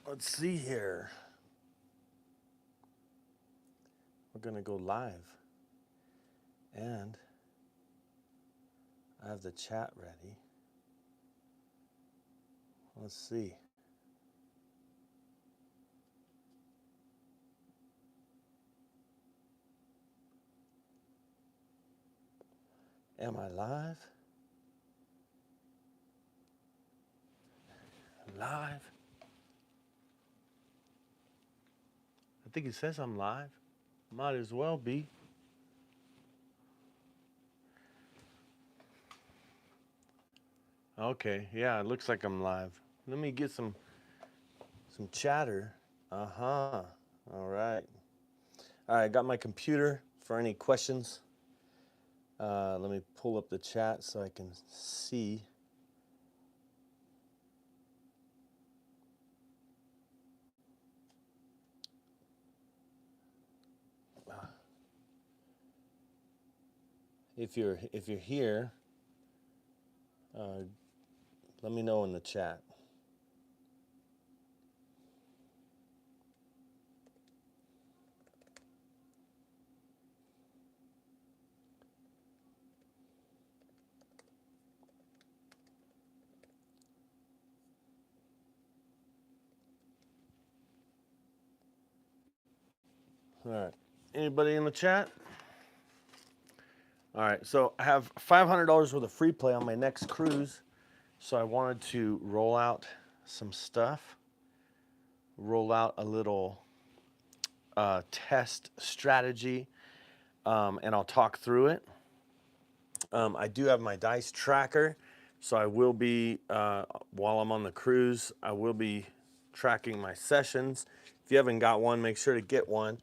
let's see here. We're gonna go live, and I have the chat ready. Let's see. Am I live? Live? I think it says I'm live. Might as well be. Okay, yeah, it looks like I'm live. Let me get some chatter. Uh-huh. All right. All right, got my computer for any questions. Let me pull up the chat so I can see. If you're here, let me know in the chat. All right. Anybody in the chat? All right. So I have $500 worth of free play on my next cruise. So I wanted to roll out some stuff, roll out a little test strategy, and I'll talk through it. I do have my dice tracker, so I will be, while I'm on the cruise, I will be tracking my sessions. If you haven't got one, make sure to get one.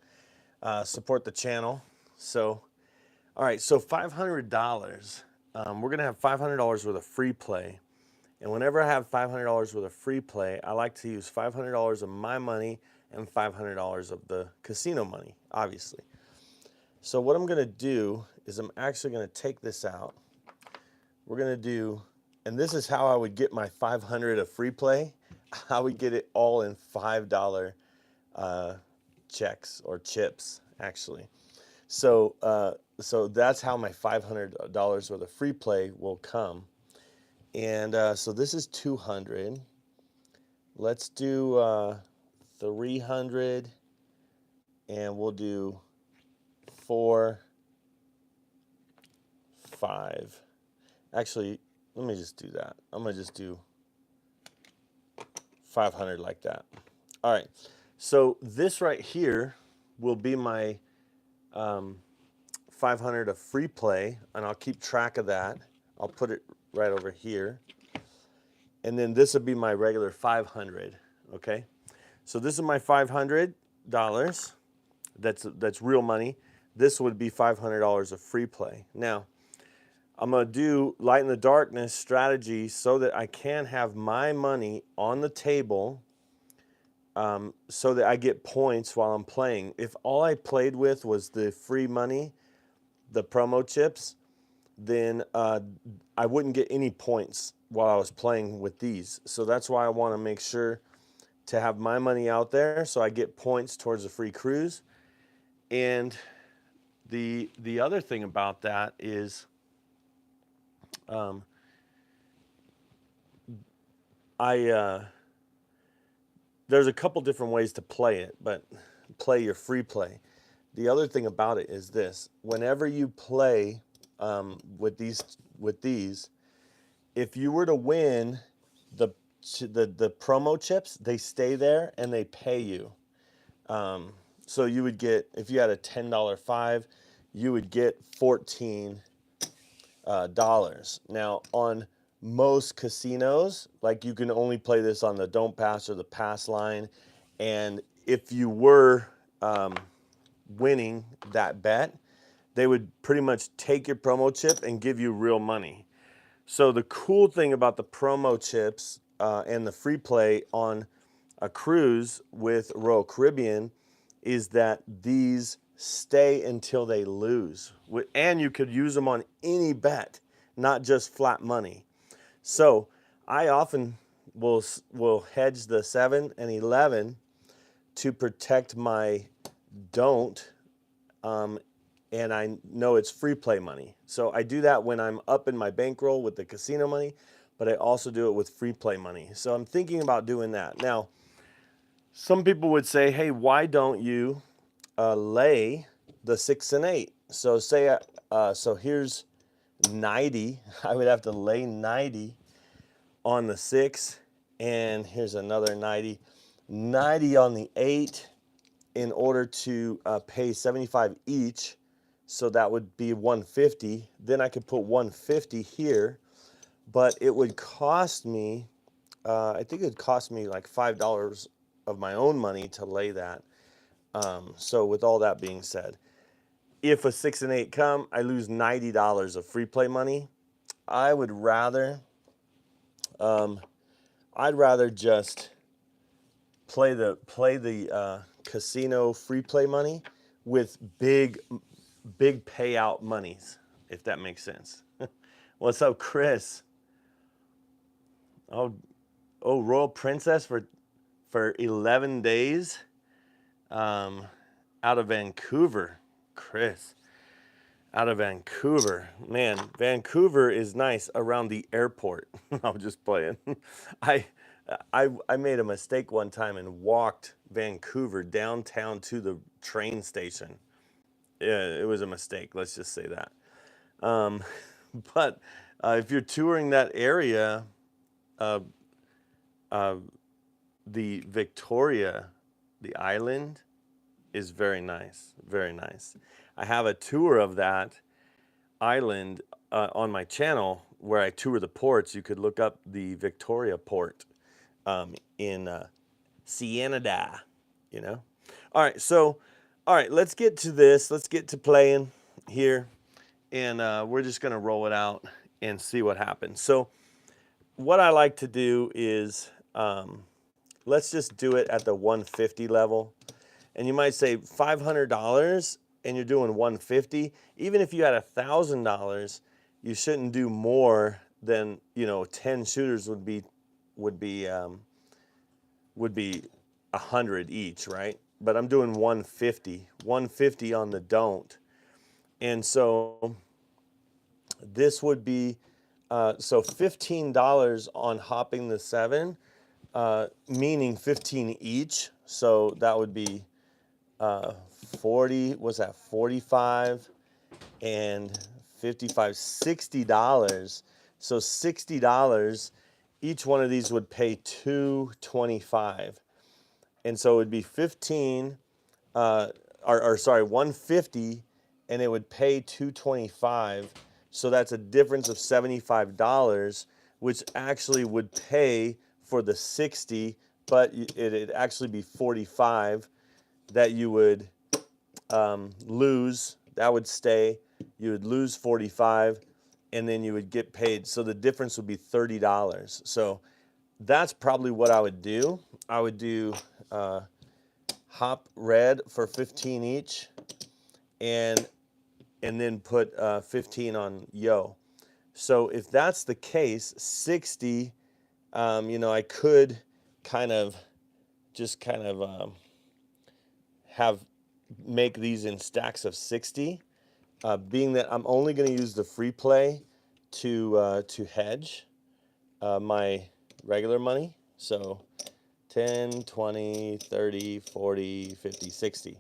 Support the channel. So, all right, so $500. We're gonna have $500 worth of free play. And whenever I have $500 worth of free play, I like to use $500 of my money and $500 of the casino money, obviously. So what I'm gonna do is I'm actually gonna take this out. We're gonna do, and this is how I would get my 500 of free play. I would get it all in $5 checks or chips, actually. So so that's how my $500 worth of free play will come. And so this is 200. Let's do 300, and we'll do 4, 5. Actually, let me just do that. I'm gonna just do 500 like that. All right. So this right here will be my 500 of free play, and I'll keep track of that. I'll put it right over here. And then this would be my regular 500, okay? So this is my $500. That's real money. This would be $500 of free play. Now, I'm gonna do light in the darkness strategy so that I can have my money on the table, so that I get points while I'm playing. If all I played with was the free money, the promo chips, then I wouldn't get any points while I was playing with these. So that's why I want to make sure to have my money out there so I get points towards a free cruise. And the other thing about that is there's a couple different ways to play it, but play your free play. The other thing about it is this: whenever you play with these, if you were to win the promo chips, they stay there and they pay you. So you would get, if you had a $10 5, you would get $14. Now on most casinos, like, you can only play this on the don't pass or the pass line, and if you were winning that bet, they would pretty much take your promo chip and give you real money. So the cool thing about the promo chips and the free play on a cruise with Royal Caribbean is that these stay until they lose. And you could use them on any bet, not just flat money. So I often will hedge the 7 and 11 to protect my don't, and I know it's free play money. So I do that when I'm up in my bankroll with the casino money, but I also do it with free play money. So I'm thinking about doing that. Now, some people would say, hey, why don't you lay the 6 and 8? So say, so here's 90. I would have to lay 90 on the 6, and here's another 90. 90 on the 8 in order to pay 75 each. So that would be 150. Then I could put 150 here, but it would cost me, I think it would cost me like $5 of my own money to lay that. So with all that being said, if a 6 and 8 come, I lose $90 of free play money. I would rather, I'd rather just play the casino free play money with big payout monies, if that makes sense. What's up, Chris? Oh, Royal Princess for 11 days, out of Vancouver, Chris. Out of Vancouver, man. Vancouver is nice around the airport. I'm just playing. I made a mistake one time and walked Vancouver downtown to the train station. Yeah, it was a mistake. Let's just say that. But if you're touring that area, the Victoria, the island, is very nice. Very nice. I have a tour of that island on my channel where I tour the ports. You could look up the Victoria port in Canada, you know. All right, so, all right, let's get to this. Let's get to playing here, and we're just going to roll it out and see what happens. So what I like to do is, let's just do it at the 150 level. And you might say $500 and you're doing 150. Even if you had $1,000, you shouldn't do more than, 10 shooters would be 100 each, right? But I'm doing 150 on the don't. And so this would be, so $15 on hopping the 7, meaning 15 each. So that would be 40, what's that, 45 and 55, $60. So $60, each one of these would pay $225. And so it would be 15, sorry, 150, and it would pay $225. So that's a difference of $75, which actually would pay for the 60, but it'd actually be 45 that you would lose. That would stay. You would lose 45, and then you would get paid. So the difference would be $30. So that's probably what I would do. I would do hop red for 15 each, and then put 15 on yo. So if that's the case, 60, I could kind of make these in stacks of 60, being that I'm only going to use the free play to hedge my regular money. So 10, 20, 30, 40, 50, 60.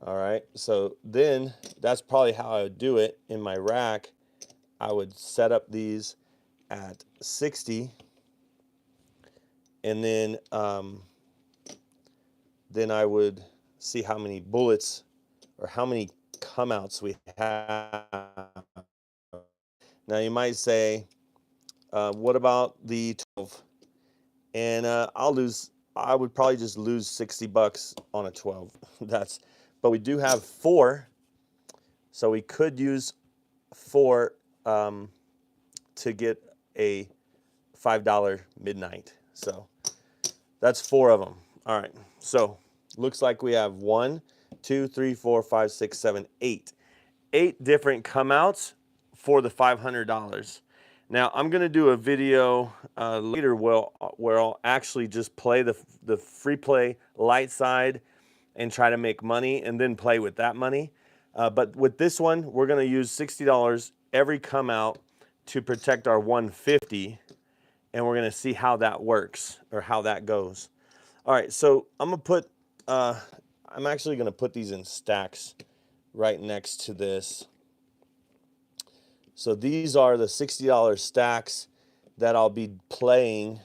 All right, so then that's probably how I would do it in my rack. I would set up these at 60, and then I would see how many bullets or how many come outs we have. Now you might say, what about the 12? And I would probably just lose $60 on a 12. But we do have 4, so we could use 4 to get a $5 midnight. So that's 4 of them. All right, so looks like we have 1, 2, 3, 4, 5, 6, 7, 8. 8 different come outs for the $500. Now I'm going to do a video later where I'll actually just play the free play light side and try to make money and then play with that money. But with this one, we're going to use $60 every come out to protect our 150, and we're going to see how that works or how that goes. All right, so I'm actually going to put these in stacks right next to this. So these are the $60 stacks that I'll be playing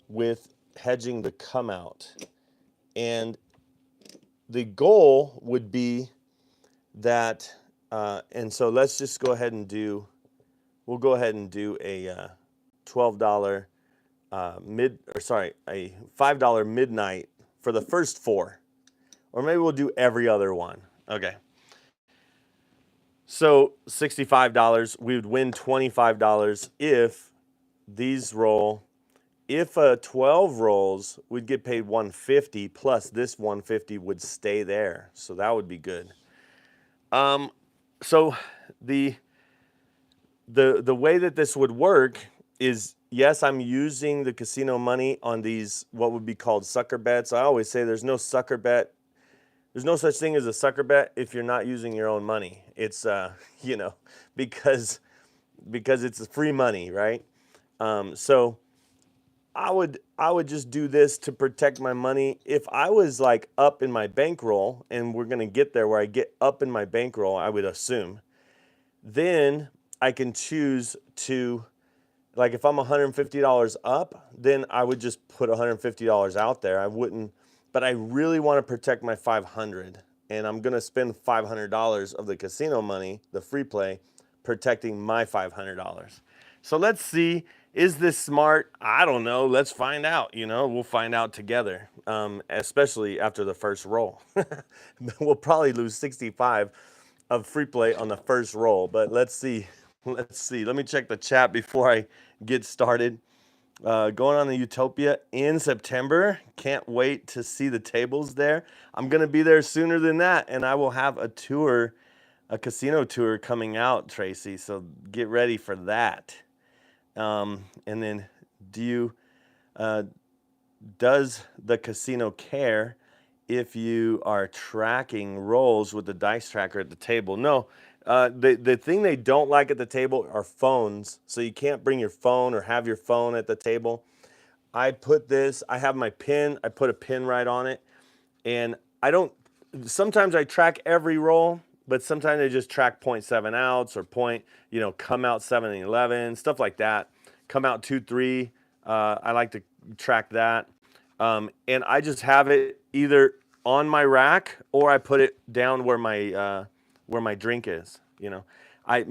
with hedging the come out. And the goal would be that, and so let's just go ahead and do, we'll go ahead and do a $12 a $5 midnight for the first 4. Or maybe we'll do every other one. Okay. So $65, we would win $25 if these roll. If a 12 rolls, we'd get paid $150 plus this $150 would stay there. So that would be good. So the way that this would work is, yes, I'm using the casino money on these what would be called sucker bets. I always say there's no sucker bet. There's no such thing as a sucker bet if you're not using your own money. It's you know, because it's free money, right? So I would just do this to protect my money. If I was like up in my bankroll, and we're gonna get there where I get up in my bankroll, I would assume, then I can choose to, like if I'm $150 up, then I would just put $150 out there. I wouldn't, but I really want to protect my 500, and I'm gonna spend $500 of the casino money, the free play, protecting my $500. So let's see, is this smart? I don't know. Let's find out. You know, we'll find out together, especially after the first roll. We'll probably lose 65 of free play on the first roll, but let's see. Let's see. Let me check the chat before I get started. Going on the Utopia in September. Can't wait to see the tables there. I'm going to be there sooner than that, and I will have a tour, a casino tour coming out, Tracy. So get ready for that. And then does the casino care if you are tracking rolls with the dice tracker at the table? No. The thing they don't like at the table are phones. So you can't bring your phone or have your phone at the table. I have my pin. I put a pin right on it. And sometimes I track every roll, but sometimes I just track 0.7 outs or come out 7-11, stuff like that. Come out 2-3. I like to track that. And I just have it either on my rack or I put it down where my drink is. You know, I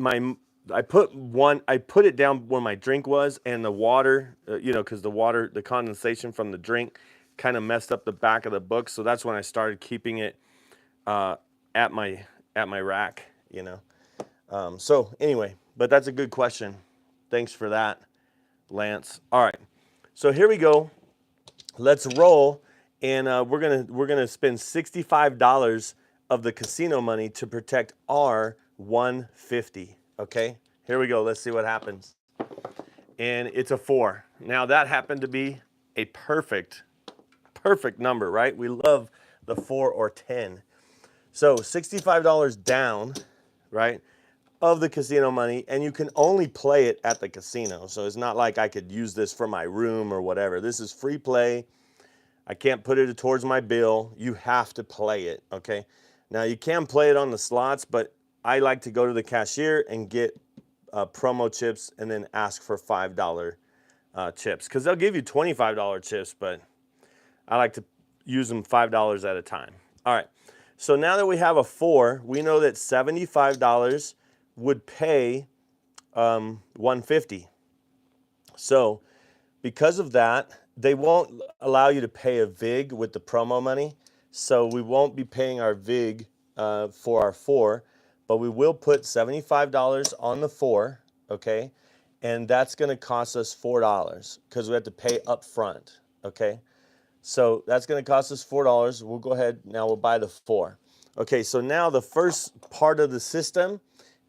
put it down where my drink was, and the water, because the condensation from the drink kind of messed up the back of the book. So that's when I started keeping it at my rack. So anyway, but that's a good question. Thanks for that, Lance. All right, so here we go. Let's roll, and we're gonna spend $65 of the casino money to protect our 150. Okay, here we go. Let's see what happens. And it's a 4. Now that happened to be a perfect number, right? We love the 4 or 10. So $65 down, right, of the casino money, and you can only play it at the casino. So it's not like I could use this for my room or whatever. This is free play. I can't put it towards my bill. You have to play it, okay? Now you can play it on the slots, but I like to go to the cashier and get promo chips and then ask for $5 chips, because they'll give you $25 chips, but I like to use them $5 at a time. All right, so now that we have a 4, we know that $75 would pay 150. So because of that, they won't allow you to pay a VIG with the promo money. So we won't be paying our VIG for our 4, but we will put $75 on the 4, okay? And that's gonna cost us $4 because we have to pay up front, okay? So that's gonna cost us $4. We'll go ahead, now we'll buy the 4. Okay, so now the first part of the system,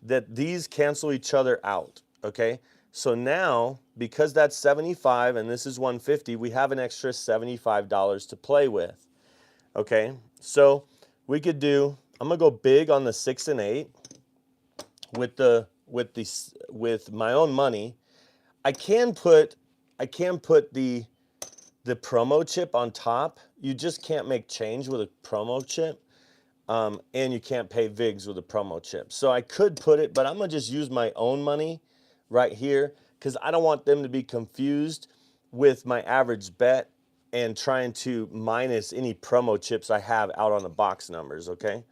that these cancel each other out. okay? So now, because that's 75 and this is 150, we have an extra $75 to play with, okay? So we could do, I'm gonna go big on the 6 and 8 with my own money. I can put the promo chip on top. You just can't make change with a promo chip. And you can't pay VIGs with a promo chip. So I could put it, but I'm gonna just use my own money right here because I don't want them to be confused with my average bet and trying to minus any promo chips I have out on the box numbers, okay?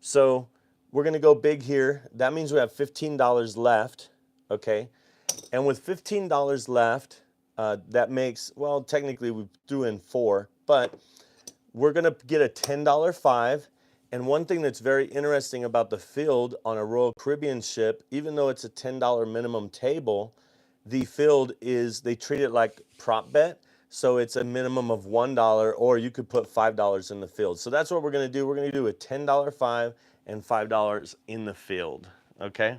So we're gonna go big here. That means we have $15 left, okay? And with $15 left, that makes, well, technically we threw in 4, but we're gonna get a $10 5. And one thing that's very interesting about the field on a Royal Caribbean ship, even though it's a $10 minimum table, the field is, they treat it like prop bet. So it's a minimum of $1, or you could put $5 in the field. So that's what we're gonna do. We're gonna do a $10 5 and $5 in the field, okay?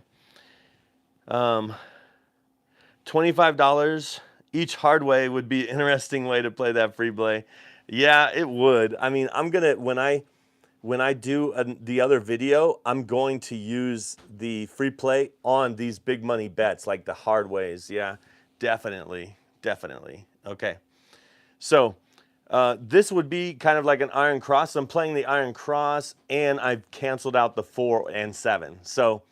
$25 each hard way would be an interesting way to play that free play. Yeah, it would. I mean, I'm gonna, when I do the other video, I'm going to use the free play on these big money bets, like the hard ways. Yeah, definitely, definitely. Okay, so this would be kind of like an iron cross. I'm playing the iron cross, and I've canceled out the 4 and 7. So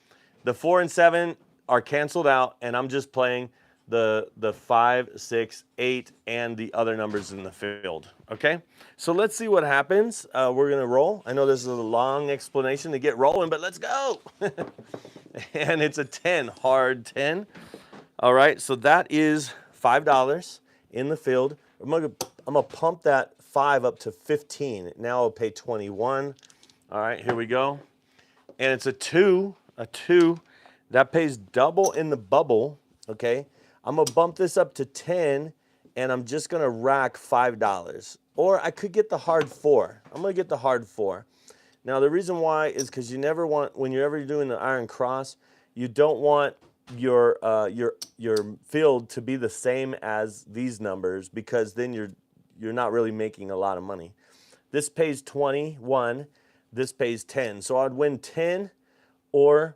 the 4 and 7 are canceled out, and I'm just playing the 5, 6, 8, and the other numbers in the field. Okay, so let's see what happens. We're gonna roll. I know this is a long explanation to get rolling, but let's go. And it's a 10, hard 10. All right, so that is $5 in the field. I'm gonna pump that 5 up to 15. Now I'll pay 21. All right, here we go. And it's a 2. That pays double in the bubble, okay? I'm gonna bump this up to 10, and I'm just gonna rack $5. Or I could get the hard 4. I'm gonna get the hard 4. Now the reason why is because you never want, when you're ever doing the iron cross, you don't want your field to be the same as these numbers, because then you're not really making a lot of money. This pays 21, this pays 10. So I'd win 10 or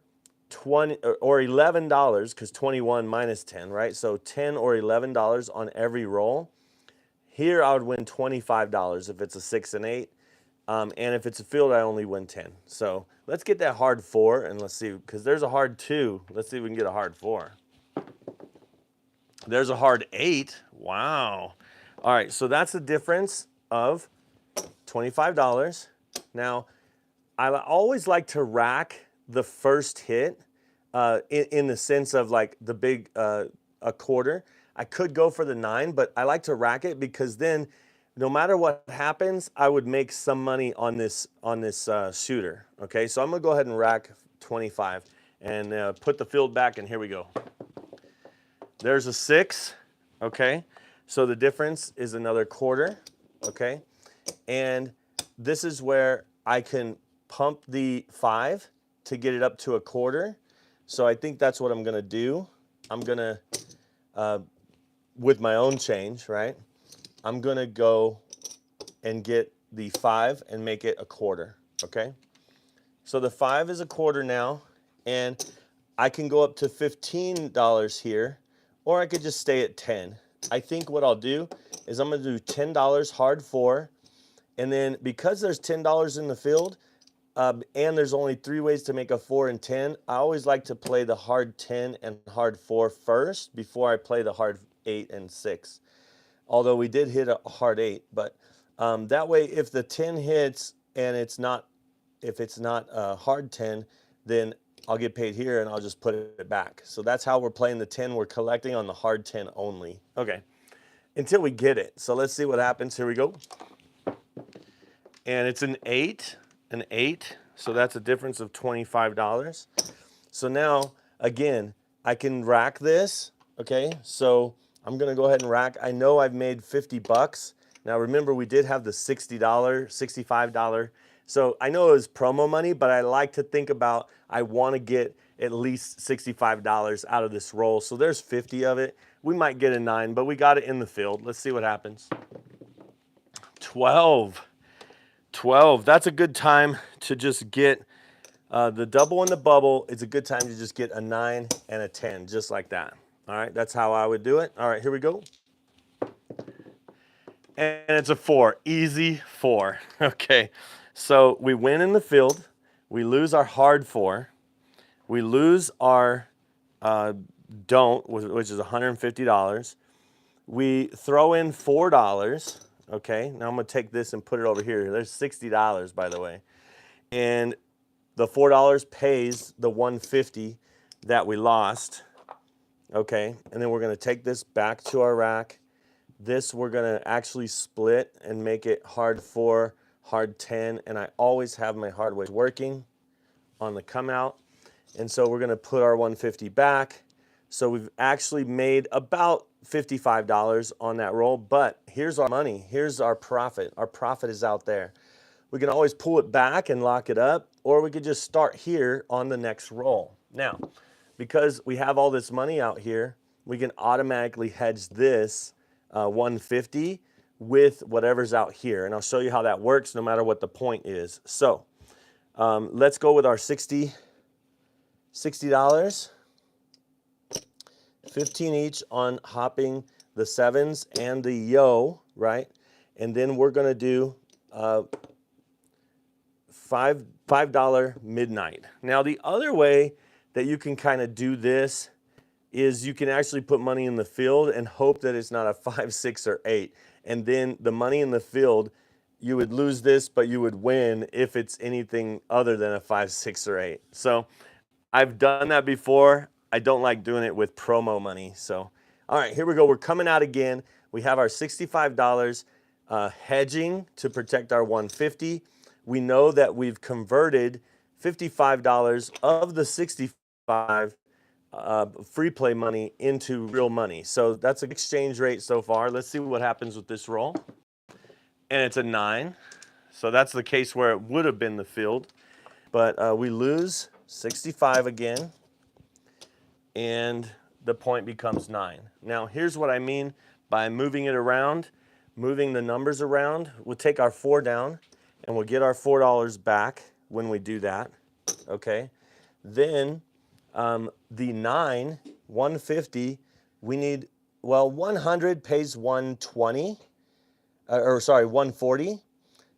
20 or $11, because 21 minus 10, right? So 10 or $11 on every roll. Here I would win $25 if it's a 6 and 8. And if it's a field, I only win 10. So let's get that hard 4, and let's see, because there's a hard 2. Let's see if we can get a hard 4. There's a hard 8. Wow. All right, so that's the difference of $25. Now, I always like to rack the first hit in the sense of like the big a quarter. I could go for the 9, but I like to rack it because then no matter what happens, I would make some money on this shooter. Okay, so I'm gonna go ahead and rack 25 and put the field back, and here we go. There's a 6. Okay, so the difference is another quarter. Okay, and this is where I can pump the 5 to get it up to a quarter. So I think that's what I'm gonna do. I'm gonna, with my own change, right? I'm gonna go and get the 5 and make it a quarter, okay? So the 5 is a quarter now, and I can go up to $15 here, or I could just stay at 10. I think what I'll do is I'm gonna do $10 hard 4, and then because there's $10 in the field, and there's only 3 ways to make a 4 and 10, I always like to play the hard 10 and hard 4 first before I play the hard 8 and 6. Although we did hit a hard 8, but that way if the 10 hits and it's not a hard 10, then I'll get paid here and I'll just put it back. So that's how we're playing the 10. We're collecting on the hard 10 only. Okay, until we get it. So let's see what happens. Here we go. And it's an 8. An 8, so that's a difference of $25. So now, again, I can rack this, okay? So I'm gonna go ahead and rack. I know I've made 50 bucks. Now remember, we did have the $60, $65. So I know it was promo money, but I like to think about, I wanna get at least $65 out of this roll. So there's 50 of it. We might get a 9, but we got it in the field. Let's see what happens. 12. 12. That's a good time to just get the double in the bubble. It's a good time to just get a 9 and a 10, just like that. All right, that's how I would do it. All right, here we go. And it's a 4. Easy 4. Okay, so we win in the field. We lose our hard 4. We lose our don't, which is $150. We throw in $4. Okay, now I'm going to take this and put it over here. There's $60, by the way. And the $4 pays the $150 that we lost. Okay, and then we're going to take this back to our rack. This we're going to actually split and make it hard 4, hard 10, and I always have my hard ways working on the come out. And so we're going to put our 150 back. So we've actually made about $55 on that roll, but here's our money. Here's our profit. Our profit is out there. We can always pull it back and lock it up, or we could just start here on the next roll. Now, because we have all this money out here, we can automatically hedge this 150 with whatever's out here. And I'll show you how that works no matter what the point is. So let's go with our $60. 15 each on hopping the 7s and the yo, right? And then we're going to do $5 midnight. Now the other way that you can kind of do this is you can actually put money in the field and hope that it's not a 5, 6, or 8. And then the money in the field, you would lose this, but you would win if it's anything other than a 5, 6, or 8. So I've done that before. I don't like doing it with promo money. So, all right, here we go. We're coming out again. We have our $65 hedging to protect our 150. We know that we've converted $55 of the 65 free play money into real money. So that's an exchange rate so far. Let's see what happens with this roll. And it's a 9. So that's the case where it would have been the field. But we lose 65 again. And the point becomes 9. Now, here's what I mean by moving it around, moving the numbers around. We'll take our 4 down, and we'll get our $4 back when we do that, okay? Then the 9, 150, we need, well, 100 pays 120, or sorry, 140.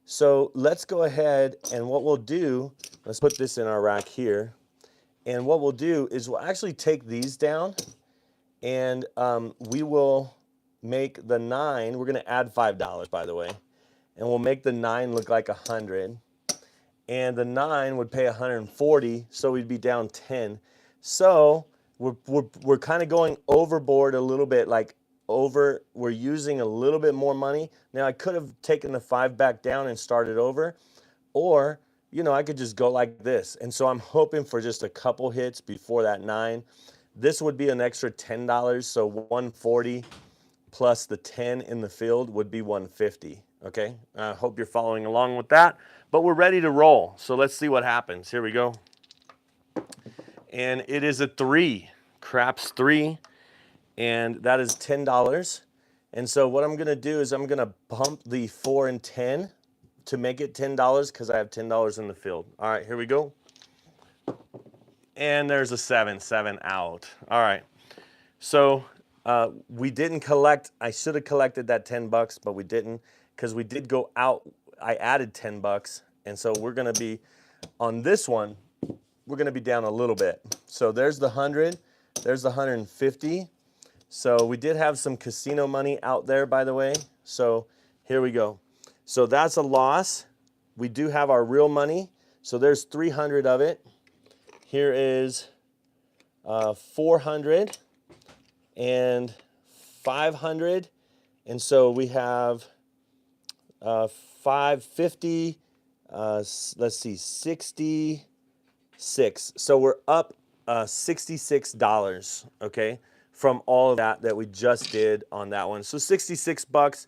So let's go ahead, and what we'll do, let's put this in our rack here. And what we'll do is we'll actually take these down, and we will make the 9, we're going to add $5, by the way, and we'll make the 9 look like 100. And the 9 would pay 140, so we'd be down 10. So we're kind of going overboard a little bit, like we're using a little bit more money. Now, I could have taken the 5 back down and started over, or you know, I could just go like this. And so I'm hoping for just a couple hits before that 9. This would be an extra $10, so 140 plus the 10 in the field would be 150, okay? I hope you're following along with that, but we're ready to roll. So let's see what happens. Here we go. And it is a 3, craps 3, and that is $10. And so what I'm gonna do is I'm gonna bump the 4 and 10 to make it $10 because I have $10 in the field. All right, here we go. And there's a 7 out. All right, so we didn't collect. I should have collected that $10, but we didn't because we did go out. I added $10, and so we're gonna be on this one. We're gonna be down a little bit. So there's the 100. There's the 150. So we did have some casino money out there, by the way. So here we go. So that's a loss. We do have our real money. So there's 300 of it. Here is 400 and 500. And so we have 550, let's see, 66. So we're up $66, okay, from all of that we just did on that one. So $66,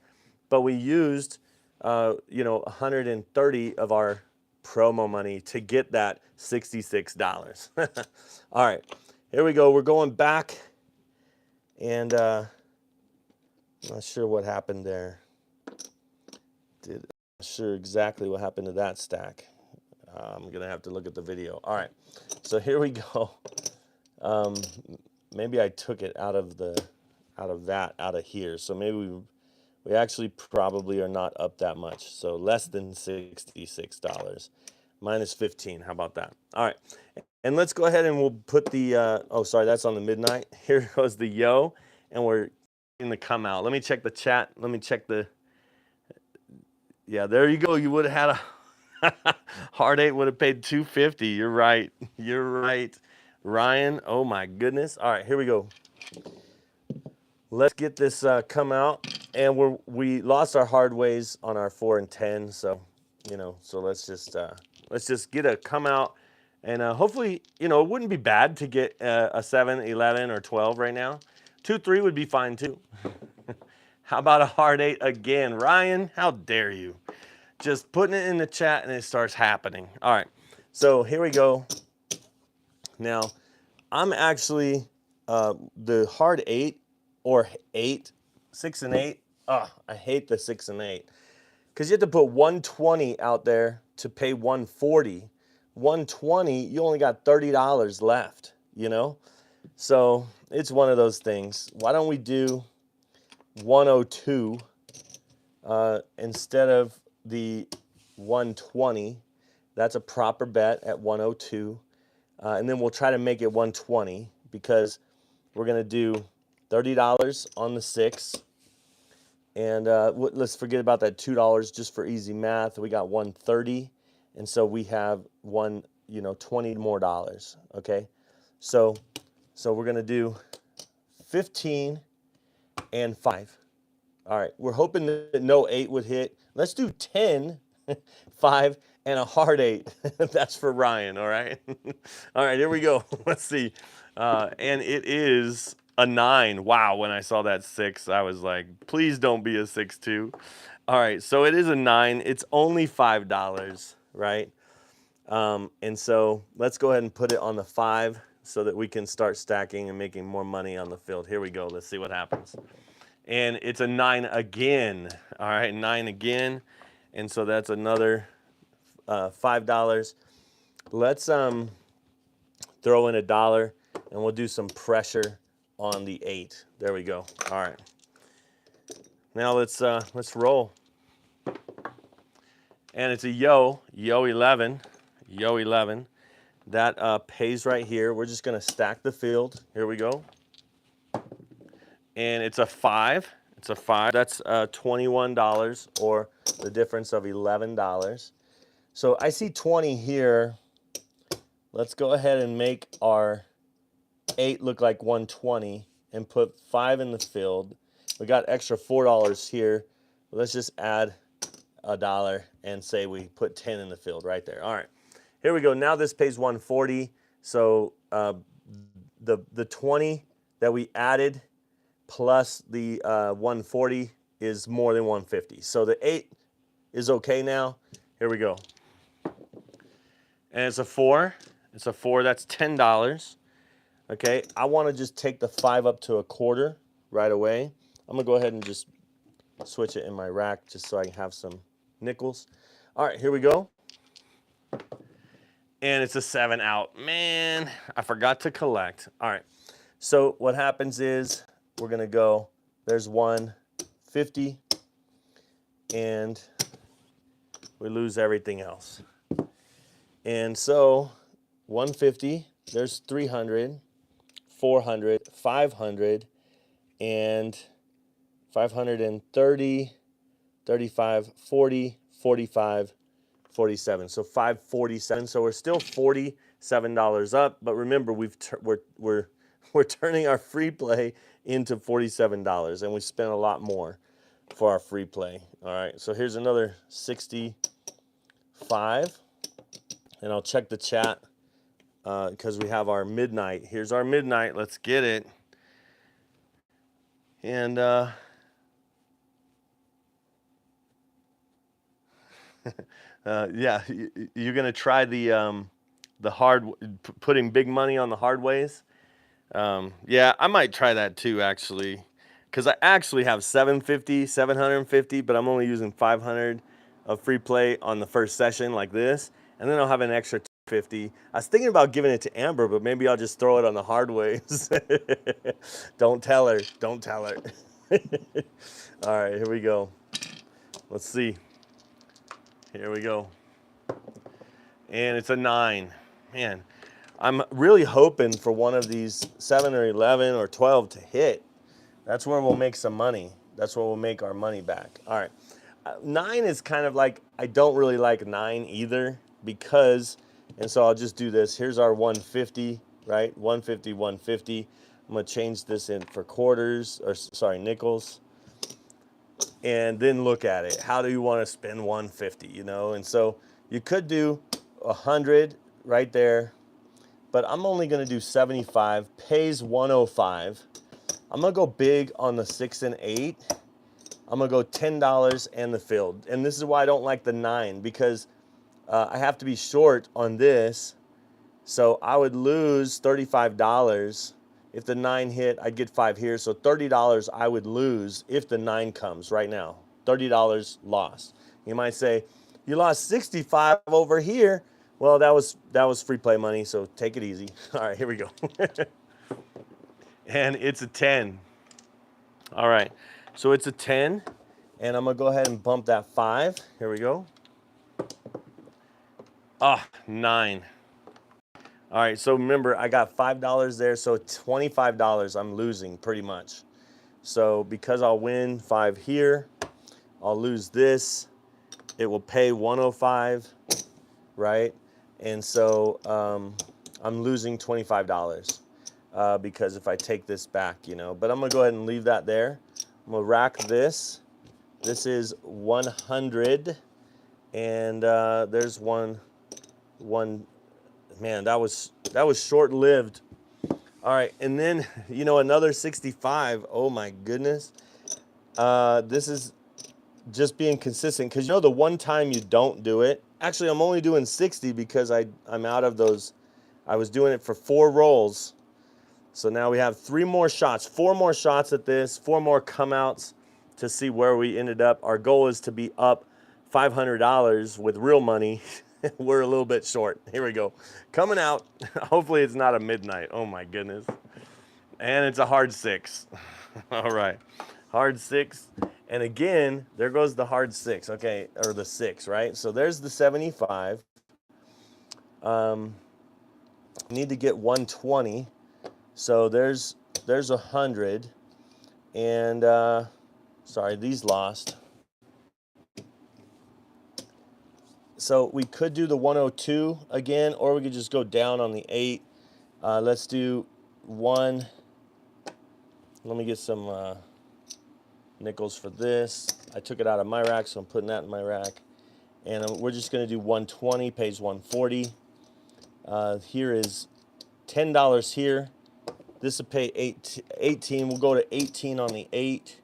but we used you know, 130 of our promo money to get that $66. All right, here we go. We're going back, and I'm not sure what happened there. I'm not sure exactly what happened to that stack. I'm gonna have to look at the video. All right, so here we go. Maybe I took it out of here. So maybe we actually probably are not up that much. So less than $66. Minus 15. How about that? All right. And let's go ahead and we'll put the, oh, sorry, that's on the midnight. Here goes the yo, and we're in the come out. Let me check the chat. Let me check the, yeah, there you go. You would have had a hard 8 would have paid $250. You're right. You're right, Ryan. Oh my goodness. All right, here we go. Let's get this come out, and we lost our hard ways on our 4 and 10. So, you know, so let's just get a come out, and hopefully, you know, it wouldn't be bad to get a 7, 11, or 12 right now. 2, 3 would be fine too. How about a hard 8 again, Ryan? How dare you? Just putting it in the chat and it starts happening. All right, so here we go. Now, I'm actually the hard 8 or 8, 6 and 8. I hate the 6 and 8 because you have to put 120 out there to pay 140. 120, you only got $30 left, you know? So it's one of those things. Why don't we do 102 instead of the 120? That's a proper bet at 102. And then we'll try to make it 120 because we're going to do $30 on the 6. And let's forget about that $2 just for easy math. We got 130. And so we have $20 more dollars. Okay. So we're going to do 15 and 5. All right. We're hoping that no 8 would hit. Let's do 10, 5, and a hard 8. That's for Ryan. All right. All right. Here we go. Let's see. And it is a 9. Wow. When I saw that 6, I was like, please don't be a 6 too. All right. So it is a 9. It's only $5, right? And so let's go ahead and put it on the 5 so that we can start stacking and making more money on the field. Here we go. Let's see what happens. And it's a 9 again. All right. 9 again. And so that's another $5. Let's throw in $1 and we'll do some pressure on the 8. There we go. All right. Now let's roll. And it's a yo 11, yo 11. That pays right here. We're just gonna stack the field. Here we go. And it's a 5. It's a 5. That's $21 or the difference of $11. So I see 20 here. Let's go ahead and make our 8 look like 120 and put 5 in the field. We got extra $4 here. Let's just add $1 and say we put 10 in the field right there. All right, here we go. Now this pays 140. So the 20 that we added plus the 140 is more than 150. So the 8 is okay now. Here we go. And it's a 4. It's a 4. That's $10. Okay, I want to just take the 5 up to a quarter right away. I'm going to go ahead and just switch it in my rack just so I can have some nickels. All right, here we go. And it's a 7 out. Man, I forgot to collect. All right, so what happens is we're going to go, there's 150, and we lose everything else. And so 150, there's 300, 400, 500, and 530, 35, 40, 45, 47. So 547. So we're still $47 up. But remember, we're turning our free play into $47, and we spent a lot more for our free play. All right. So here's another 65, and I'll check the chat because we have our midnight. Here's our midnight. Let's get it. And Yeah, you're gonna try the putting big money on the hard ways. Yeah, I might try that too, actually, because I actually have 750, but I'm only using 500 of free play on the first session like this, and then I'll have an extra 250. I was thinking about giving it to Amber, but maybe I'll just throw it on the hard ways. Don't tell her. Don't tell her. All right, here we go. Let's see. Here we go. And it's a 9. Man, I'm really hoping for one of these 7 or 11 or 12 to hit. That's where we'll make some money. That's where we'll make our money back. All right. 9 is kind of like, I don't really like 9 either because, and so I'll just do this. Here's our 150, right? 150, 150. I'm going to change this in for quarters, or sorry, nickels. And then look at it. How do you want to spend 150, you know? And so you could do 100 right there, but I'm only going to do 75, pays 105. I'm going to go big on the 6 and 8. I'm going to go $10 and the field. And this is why I don't like the 9, because I have to be short on this. So I would lose $35. If the 9 hit, I'd get 5 here. So $30 I would lose if the 9 comes right now. $30 lost. You might say, you lost 65 over here. Well, that was free play money, so take it easy. All right, here we go. And it's a 10. All right, so it's a 10, and I'm gonna go ahead and bump that 5. Here we go. Ah, 9. All right, so remember, I got $5 there, so $25 I'm losing pretty much. So because I'll win 5 here, I'll lose this. It will pay 105, right? And so I'm losing $25 because if I take this back, you know. But I'm gonna go ahead and leave that there. I'm gonna rack this. This is 100, and there's one. Man, that was short-lived. All right, and then, you know, another 65. Oh my goodness. This is just being consistent, because you know the one time you don't do it. Actually, I'm only doing 60 because I'm out of those. I was doing it for 4 rolls. So now we have 3 more shots, 4 more shots at this, 4 more come outs to see where we ended up. Our goal is to be up $500 with real money. We're a little bit short. Here we go. Coming out. Hopefully it's not a midnight. Oh my goodness. And it's a hard 6. All right. Hard 6. And again, there goes the hard 6. Okay, or the 6, right? So there's the 75. Need to get 120. So there's 100. And sorry, these lost. So we could do the 102 again, or we could just go down on the 8. Let's do 1. Let me get some nickels for this. I took it out of my rack, so I'm putting that in my rack. And we're just going to do 120, pays 140. Here is $10 here. This will pay 18. We'll go to 18 on the 8.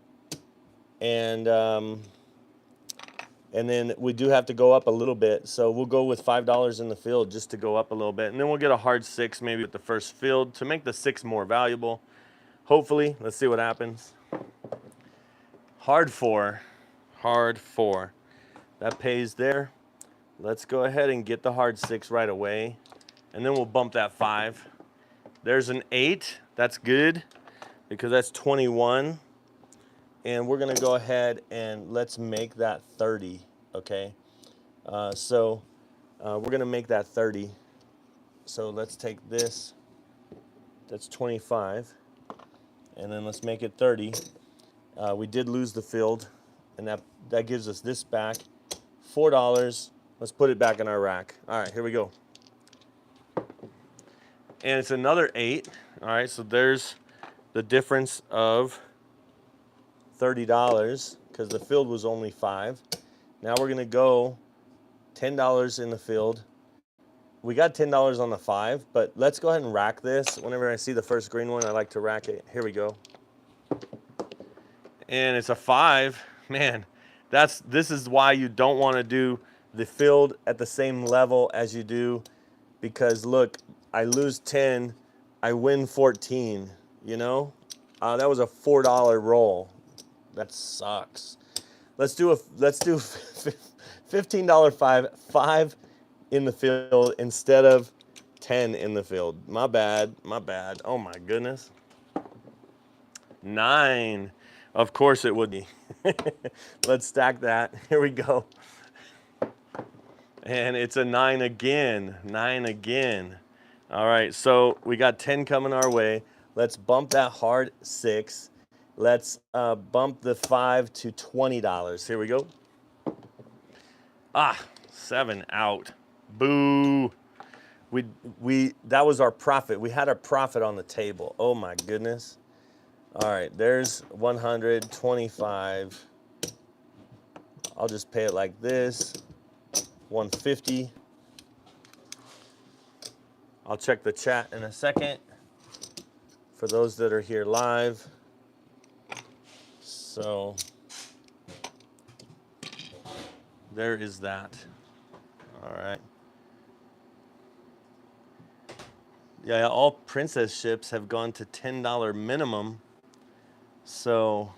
And then we do have to go up a little bit, so we'll go with $5 in the field just to go up a little bit. And then we'll get a hard 6 maybe with the first field to make the 6 more valuable. Hopefully, let's see what happens. Hard 4. Hard 4. That pays there. Let's go ahead and get the hard 6 right away. And then we'll bump that 5. There's an 8. That's good because that's 21. And we're going to go ahead and let's make that 30, okay? So we're going to make that 30. So let's take this. That's 25. And then let's make it 30. We did lose the field, and that gives us this back. $4. Let's put it back in our rack. All right, here we go. And it's another 8. All right, so there's the difference of $30 because the field was only 5. Now we're going to go $10 in the field. We got $10 on the 5, but let's go ahead and rack this. Whenever I see the first green one, I like to rack it. Here we go. And it's a 5. Man, this is why you don't want to do the field at the same level as you do, because look, I lose 10, I win 14, you know? That was a $4 roll. That sucks. Let's do $15 five in the field instead of 10 in the field. My bad. Oh my goodness. 9. Of course it would be. Let's stack that. Here we go. And it's a 9 again. 9 again. All right, so we got 10 coming our way. Let's bump that hard 6. Let's bump the 5 to $20. Here we go. 7 out. Boo. That was our profit. We had a profit on the table. Oh my goodness. All right, there's 125. I'll just pay it like this. 150. I'll check the chat in a second for those that are here live. So there is that. All right. Yeah, all princess ships have gone to $10 minimum. So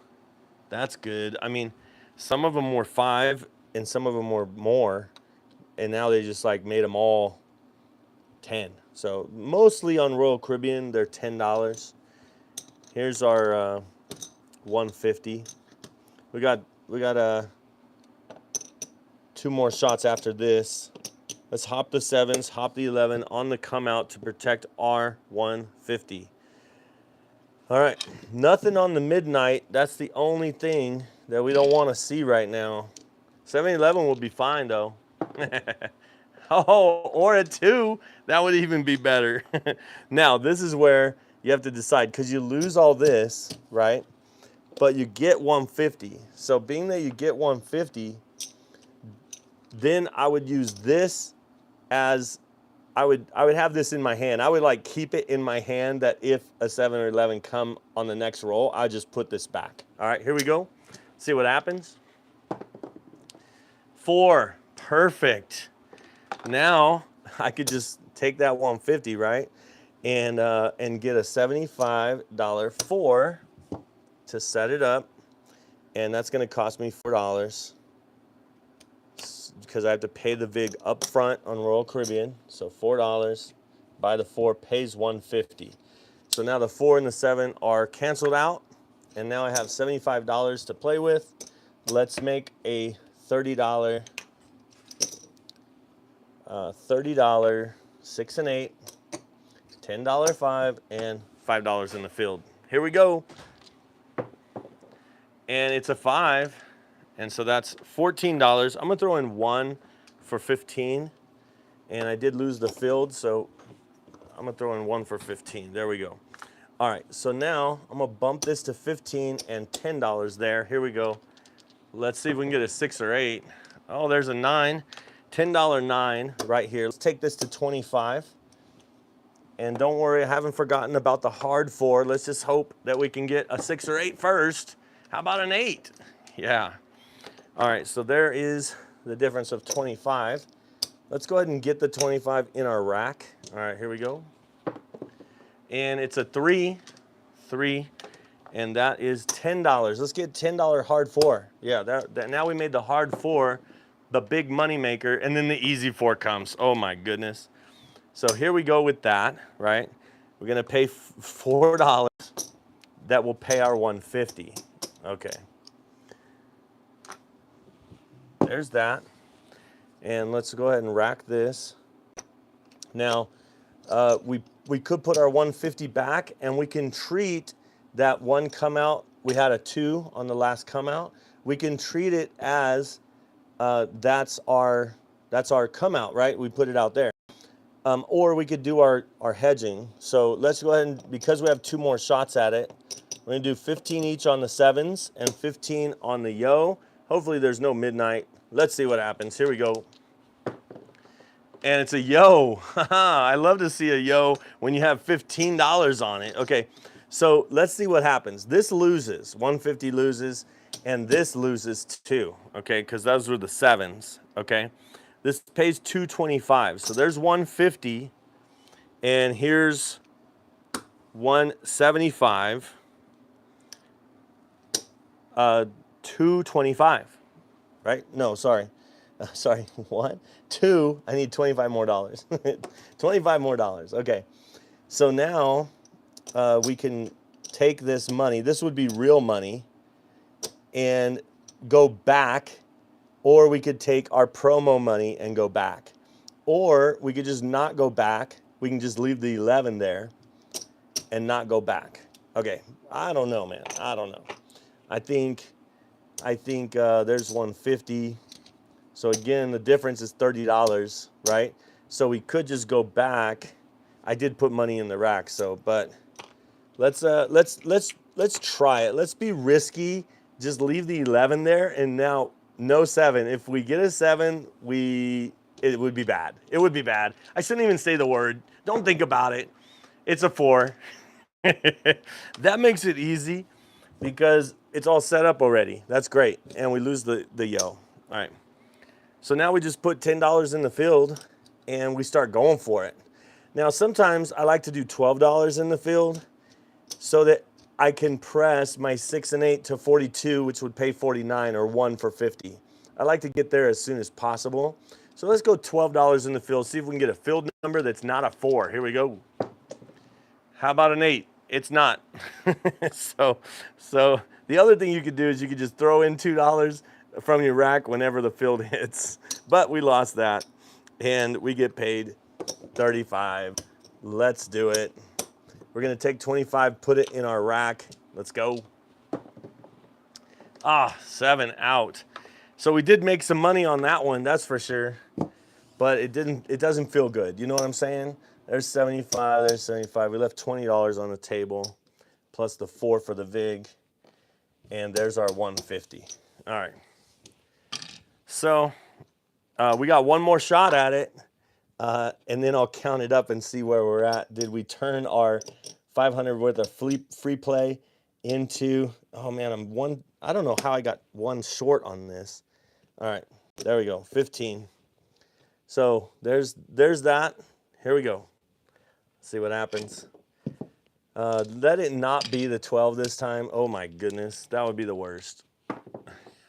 that's good. I mean, some of them were 5 and some of them were more. And now they just like made them all 10. So mostly on Royal Caribbean, they're $10. Here's our 150. We got 2 more shots after this. Let's hop the 7s, hop the 11 on the come out to protect our 150. All right, nothing on the midnight. That's the only thing that we don't want to see right now. 7-11 will be fine though. Oh, or a 2, that would even be better. Now, this is where you have to decide, because you lose all this, right? But you get 150. So being that you get 150, then I would use this as, I would have this in my hand. I would like keep it in my hand that if a 7 or 11 come on the next roll, I just put this back. All right, here we go. See what happens. 4, perfect. Now I could just take that 150, right, and get a $75 4 to set it up, and that's going to cost me $4 because I have to pay the VIG up front on Royal Caribbean. So $4 by the 4 pays 150. So now the 4 and the 7 are canceled out, and now I have $75 to play with. Let's make a $30 6 and 8, $10 5, and $5 in the field. Here we go. And it's a 5, and so that's $14. I'm gonna throw in 1 for 15, and I did lose the field, so I'm gonna throw in 1 for 15. There we go. All right, so now I'm gonna bump this to 15 and $10 there. Here we go. Let's see if we can get a 6 or 8. Oh, there's a 9. $10 9 right here. Let's take this to 25. And don't worry, I haven't forgotten about the hard 4. Let's just hope that we can get a 6 or 8 first. How about an 8? Yeah. All right, so there is the difference of 25. Let's go ahead and get the 25 in our rack. All right, here we go. And it's a 3, and that is $10. Let's get $10 hard 4. Yeah, that now we made the hard 4. The big money maker, and then the easy 4 comes. Oh my goodness. So here we go with that, right? We're gonna pay $4. That will pay our 150. Okay. There's that. And let's go ahead and rack this. Now, we could put our 150 back, and we can treat that one come out. We had a 2 on the last come out. We can treat it as that's our come out, right? We put it out there. Or we could do our hedging. So let's go ahead and, because we have 2 more shots at it, we're gonna do 15 each on the 7s and 15 on the yo. Hopefully there's no midnight. Let's see what happens. Here we go. And it's a yo. I love to see a yo when you have $15 on it. Okay, so let's see what happens. This loses, 150 loses, and this loses too, okay, because those were the 7s, okay? This pays 225. So there's 150, and here's 175. 225, right? No, sorry. Sorry, what? Two, I need $25 more. $25 more. Okay. So now we can take this money. This would be real money and go back, or we could take our promo money and go back. Or we could just not go back. We can just leave the 11 there and not go back. Okay, I don't know, man. I don't know. I think there's 150. So again, the difference is $30, right? So we could just go back. I did put money in the rack, so but let's try it. Let's be risky. Just leave the 11 there, and now no 7. If we get a 7, it would be bad. It would be bad. I shouldn't even say the word. Don't think about it. It's a 4. That makes it easy because it's all set up already. That's great. And we lose the yo. All right. So now we just put $10 in the field and we start going for it. Now sometimes I like to do $12 in the field so that I can press my 6 and 8 to 42, which would pay 49, or 1 for 50. I like to get there as soon as possible. So let's go $12 in the field, see if we can get a field number that's not a 4. Here we go. How about an 8? It's not. So the other thing you could do is you could just throw in $2 from your rack whenever the field hits. But we lost that, and we get paid 35. Let's do it. We're gonna take 25, put it in our rack. Let's go. 7 out. So we did make some money on that one, that's for sure. But it doesn't feel good. You know what I'm saying? There's 75, there's 75. We left $20 on the table, plus the 4 for the VIG. And there's our 150. All right. So we got one more shot at it, and then I'll count it up and see where we're at. Did we turn our 500 worth of free play into? Oh man, I don't know how I got one short on this. All right, there we go, 15. So there's that. Here we go. Let's see what happens. Let it not be the 12 this time. Oh my goodness, that would be the worst.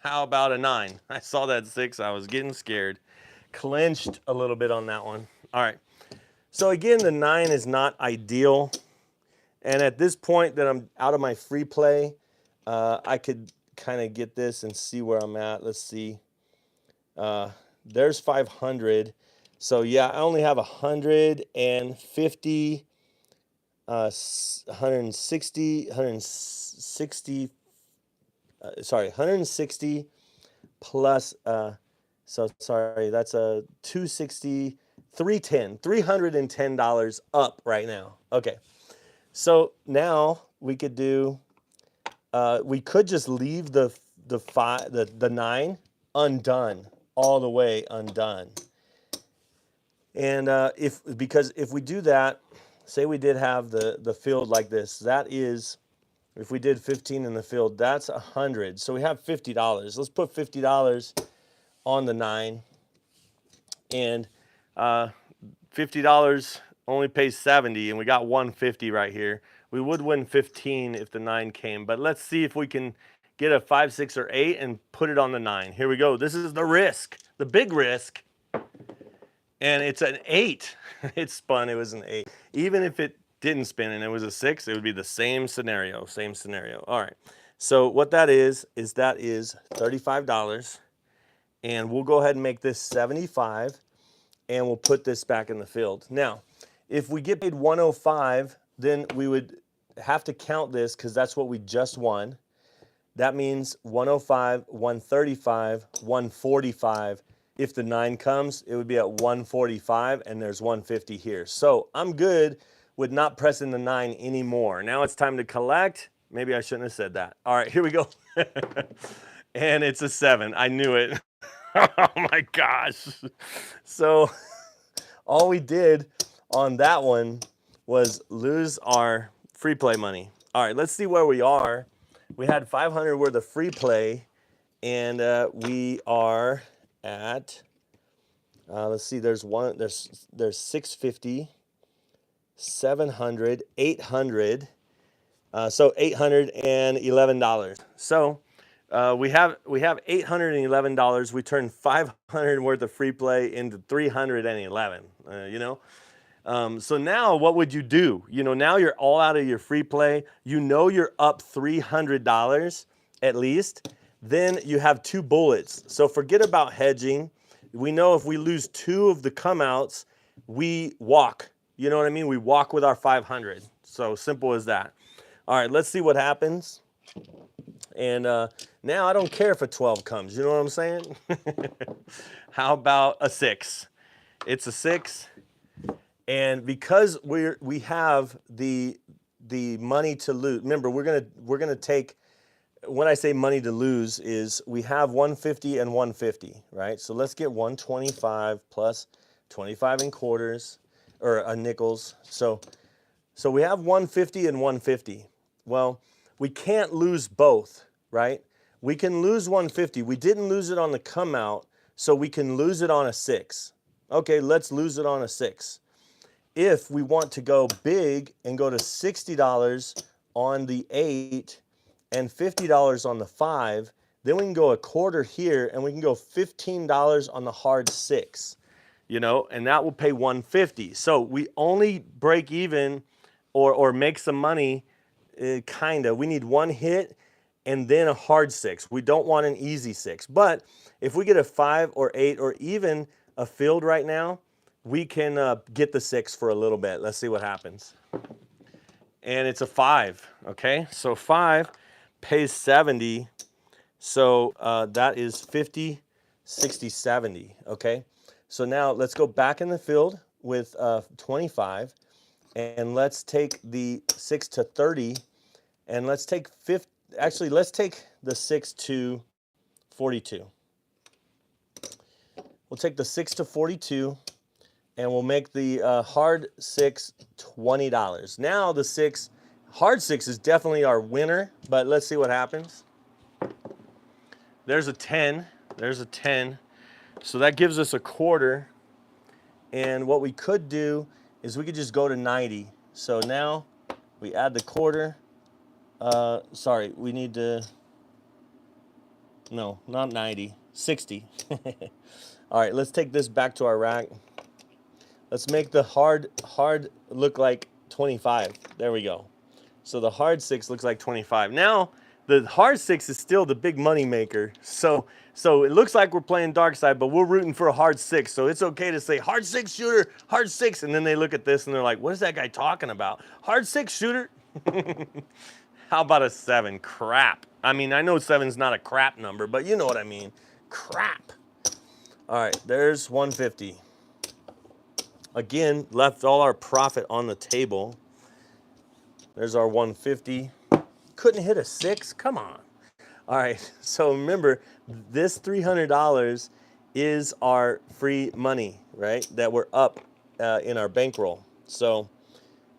How about a 9? I saw that 6. I was getting scared. Clinched a little bit on that one. All right. So again, the 9 is not ideal. And at this point that I'm out of my free play, I could kind of get this and see where I'm at. Let's see. There's 500. So yeah, I only have 150, 160 plus, so sorry, that's a 260, 310, $310 up right now. Okay, so now we could do, we could just leave the 9 undone, all the way undone. And because if we do that, say we did have the field like this, that is, if we did 15 in the field, that's 100. So we have $50. Let's put $50 on the 9. And $50 only pays 70, and we got 150 right here. We would win 15 if the 9 came, but let's see if we can get a 5, 6, or 8 and put it on the 9. Here we go. This is the risk, the big risk. And it's an 8. It spun, it was an 8. Even if it didn't spin and it was a 6, it would be the same scenario, All right, so what that is $35, and we'll go ahead and make this 75, and we'll put this back in the field. Now, if we get paid 105, then we would have to count this because that's what we just won. That means 105, 135, 145. If the 9 comes, it would be at 145, and there's 150 here. So I'm good with not pressing the 9 anymore. Now it's time to collect. Maybe I shouldn't have said that. All right, here we go. And it's a 7. I knew it. Oh my gosh. So all we did on that one was lose our free play money. All right, let's see where we are. We had 500 worth of free play, and we are at Let's see. There's 650, 700, 800. So $811. So we have $811. We turned 500 worth of free play into 311. You know. So now what would you do? You know, now you're all out of your free play. You know you're up $300 at least. Then you have 2 bullets. So forget about hedging. We know if we lose 2 of the comeouts, we walk. You know what I mean? We walk with our 500. So simple as that. All right, let's see what happens. And now I don't care if a 12 comes. You know what I'm saying? How about a 6? It's a 6. And because we have the money to lose. Remember, we're gonna take. When I say money to lose is we have 150 and 150, right? So let's get 125 plus 25 in quarters or nickels. So we have 150 and 150. Well, we can't lose both, right? We can lose 150. We didn't lose it on the come out, so we can lose it on a 6. Okay, let's lose it on a 6. If we want to go big and go to $60 on the 8 and $50 on the 5, then we can go a quarter here and we can go $15 on the hard 6, you know, and that will pay 150. So we only break even or make some money, kind of. We need 1 hit and then a hard 6. We don't want an easy 6. But if we get a 5 or 8 or even a field right now, we can get the 6 for a little bit. Let's see what happens. And it's a 5, okay? So 5 pays 70, so that is 50, 60, 70, okay? So now let's go back in the field with 25, and let's take the 6 to 30, and let's take let's take the 6 to 42. We'll take the 6 to 42, and we'll make the hard 6 $20. Now the hard 6 is definitely our winner, but let's see what happens. There's a 10. There's a 10. So that gives us a quarter. And what we could do is we could just go to 90. So now we add the quarter. Sorry, we need to, no, not 90, 60. All right, let's take this back to our rack. Let's make the hard look like 25. There we go. So the hard 6 looks like 25. Now, the hard 6 is still the big money maker. So it looks like we're playing dark side, but we're rooting for a hard 6. So it's okay to say hard 6 shooter, hard 6, and then they look at this and they're like, what is that guy talking about? Hard 6 shooter? How about a 7? Crap. I mean, I know 7's not a crap number, but you know what I mean. Crap. All right, there's 150. Again, left all our profit on the table. There's our 150. Couldn't hit a 6? Come on. All right, so remember, this $300 is our free money, right? That we're up in our bankroll. So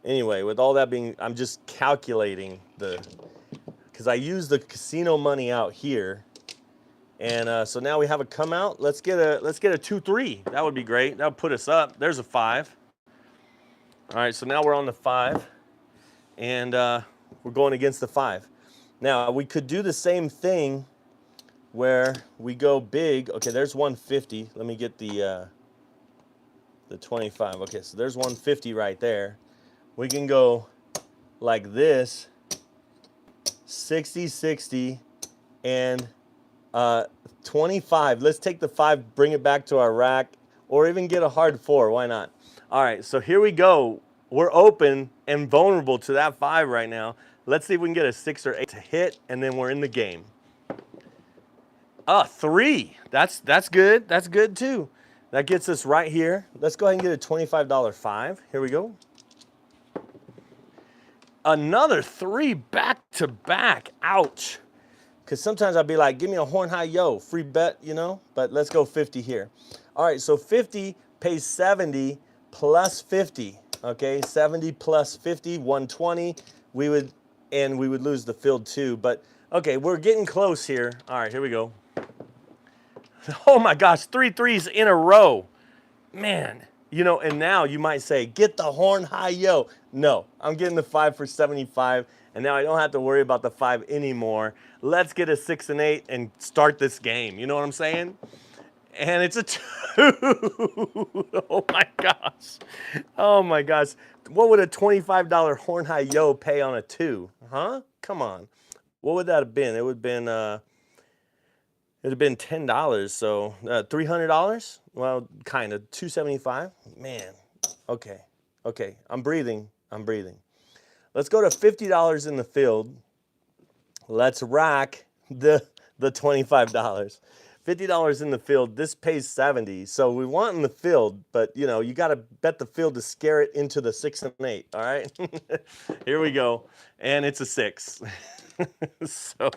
anyway, with all that being, I'm just calculating because I use the casino money out here. And so now we have a come out. Let's get a 2-3. That would be great. That would put us up. There's a 5. All right, so now we're on the 5. And we're going against the 5. Now, we could do the same thing where we go big. Okay, there's 150. Let me get the 25. Okay, so there's 150 right there. We can go like this, 60, 60, and 25. Let's take the 5, bring it back to our rack, or even get a hard 4. Why not? All right, so here we go. We're open and vulnerable to that 5 right now. Let's see if we can get a 6 or 8 to hit, and then we're in the game. 3. That's good. That's good too. That gets us right here. Let's go ahead and get a $25 5. Here we go. Another 3 back to back. Ouch. Because sometimes I'll be like, give me a horn high yo, free bet, you know? But let's go 50 here. All right, so 50 pays 70 plus 50. Okay, 70 plus 50, 120. We would lose the field too. But okay, we're getting close here. All right, here we go. Oh my gosh, 3 threes in a row. Man, you know, and now you might say, get the horn high yo. No, I'm getting the 5 for 75, and now I don't have to worry about the 5 anymore. Let's get a 6 and 8 and start this game. You know what I'm saying? And it's a 2. Oh my gosh. Oh my gosh. What would a $25 horn high yo pay on a 2? Huh? Come on. What would that have been? It would have been it'd have been $10, so $300. Well, kind of 275. Man, okay, okay. I'm breathing. I'm breathing. Let's go to $50 in the field. Let's rack the $25. $50 in the field. This pays 70. So we want in the field, but you know you got to bet the field to scare it into the 6 and 8. All right. Here we go, and it's a 6. So